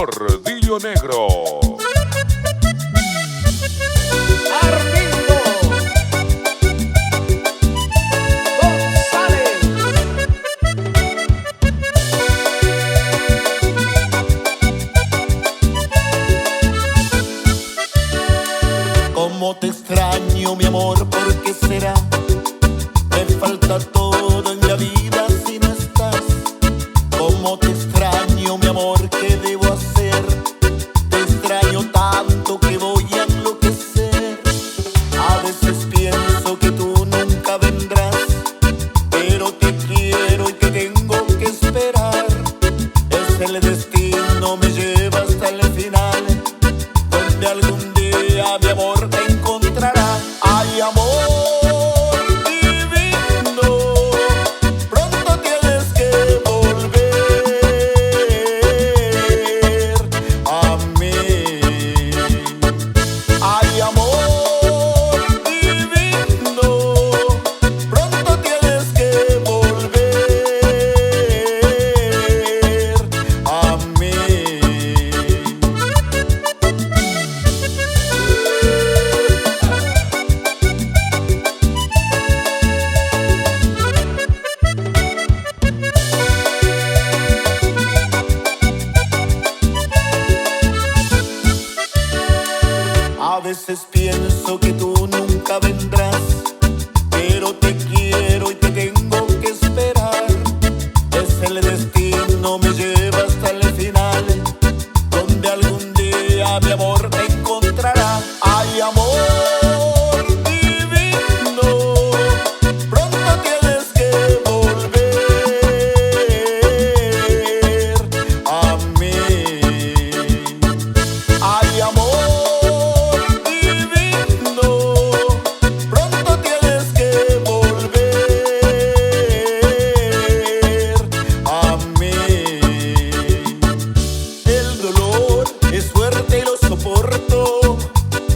Tordillo Negro. Armindo González. Cómo te extraño, mi amor, ¿por qué será? Me falta todo en la vida si no estás. Cómo te extraño, mi amor, ¿qué debo hacer? Te extraño tanto que voy a enloquecer. A veces pienso que tú nunca vendrás, pero te quiero y te tengo que esperar. Es el destino, me lleva hasta el final, donde algún día mi amor te encontrará. Ay, amor divino, pronto tienes que volver a mí. Ay, amor divino, pronto tienes que volver a mí. A veces pienso que tú nunca vendrás, pero te quiero y te tengo que esperar. Es el destino, me lleva hasta el final, donde algún día mi amor te encontrará. Ay, amor divino, pronto tienes que volver a mí. Ay, amor divino, pronto tienes que volver a mí. El dolor es fuerte y lo soporto,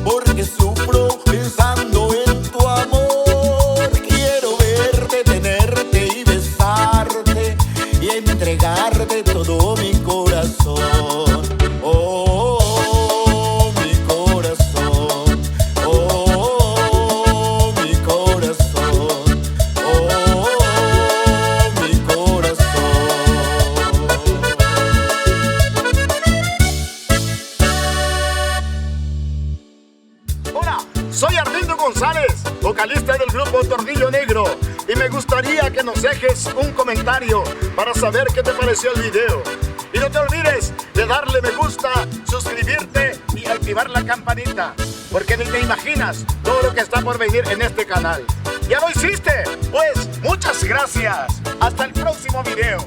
porque sufro pensando en tu amor. Quiero verte, tenerte y besarte y entregarte todo mi corazón. Oh, mi corazón. Oh, mi corazón. Oh, mi corazón. Hola, soy Armindo González, vocalista del grupo Tordillo Negro, y me gustaría que nos dejes un comentario para saber qué te pareció el video. Y no te olvides de darle me gusta, suscribirte y activar la campanita, porque ni te imaginas todo lo que está por venir en este canal. ¿Ya lo hiciste? Pues muchas gracias. Hasta el próximo video.